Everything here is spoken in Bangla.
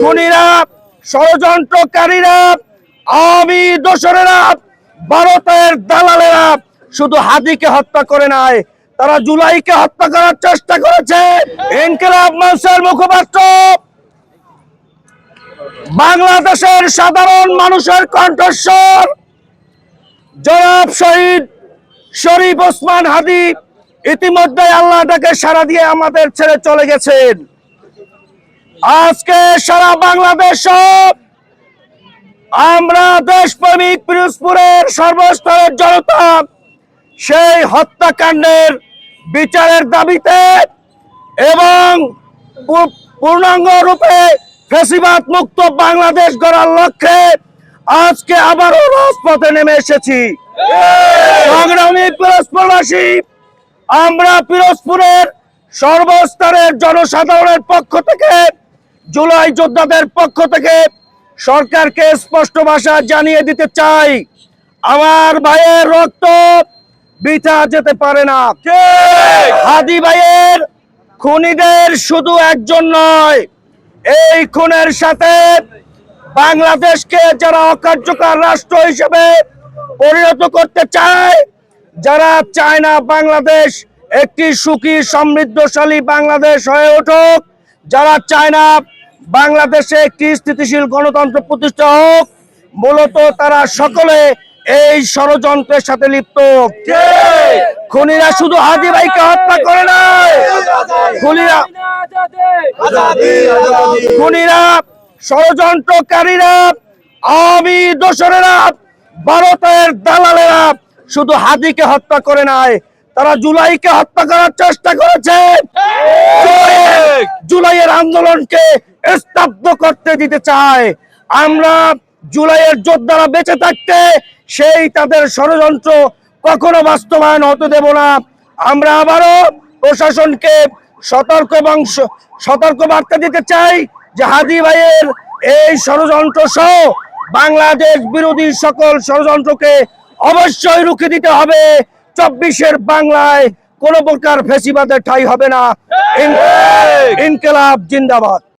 খুনিরা, ষড়যন্ত্রকারীরা, আওয়ামী দোসরেরা, ভারতের দালালেরা শুধু হাদিকে হত্যা করে নাই, তারা জুলাইকে হত্যা করার চেষ্টা করেছে। ইনকিলাব মঞ্চের মুখপাত্র, বাংলাদেশের সাধারণ মানুষের কণ্ঠস্বর জনাব শহীদ শরীফ ওসমান হাদি ইতিমধ্যে আল্লাহ তাকে সাড়া দিয়ে আমাদের ছেড়ে চলে গেছেন। আজকে সারা বাংলাদেশ আমরা দেশপ্রেমিক পিরোজপুরের সর্বস্তরের জনতা সেই হত্যাকাণ্ডের বিচারের দাবিতে এবং পূর্ণাঙ্গ রূপে ফ্যাসিবাদ মুক্ত বাংলাদেশ গড়ার লক্ষ্যে আজকে আবারও রাজপথে নেমে এসেছি। সংগ্রামী পিরোজপুরবাসী, আমরা পিরোজপুরের সর্বস্তরের জনসাধারণের পক্ষ থেকে, জুলাই যোদ্ধাদের পক্ষ থেকে সরকারকে স্পষ্ট ভাষা জানিয়ে দিতে চাই, আমার ভাইয়ের রক্ত বৃথা যেতে পারে না। হাদি ভাইয়ের খুনিদের শুধু একজন নয়, এই খুনের সাথে বাংলাদেশকে যারা অকার্যকর রাষ্ট্র হিসেবে পরিণত করতে চায়, যারা চায় না বাংলাদেশ একটি সুখী সমৃদ্ধশালী বাংলাদেশ হয়ে উঠুক, যারা চায় না বাংলাদেশে একটি স্থিতিশীল গণতন্ত্র প্রতিষ্ঠা হোক, মূলত তারা সকলে এই ষড়যন্ত্রের সাথে লিপ্ত। খুনিরা শুধু হাদি ভাইকে হত্যা করে নাই, খুনিরা, ষড়যন্ত্রকারীরা, আওয়ামী দোসরেরা, ভারতের দালালেরা শুধু হাদিকে হত্যা করে নাই, তারা জুলাইকে হত্যা করার চেষ্টা করেছে। জুলাইয়ের আন্দোলনকে স্তব্ধ করতে দিতে চায়। আমরা জুলাইয়ের যোদ্ধারা বেঁচে থাকতে সেই তাদের ষড়যন্ত্র কখনো বাস্তবায়ন হতে দেব না। আমরা আবারও প্রশাসনকে সতর্ক বার্তা দিতে চাই যে হাদি ভাইয়ের এই ষড়যন্ত্র সহ বাংলাদেশ বিরোধী সকল ষড়যন্ত্রকে অবশ্যই রুখে দিতে হবে। 24-এর বাংলায় কোন প্রকার ফ্যাসিবাদের ঠাঁই হবে না। ইনকিলাব জিন্দাবাদ।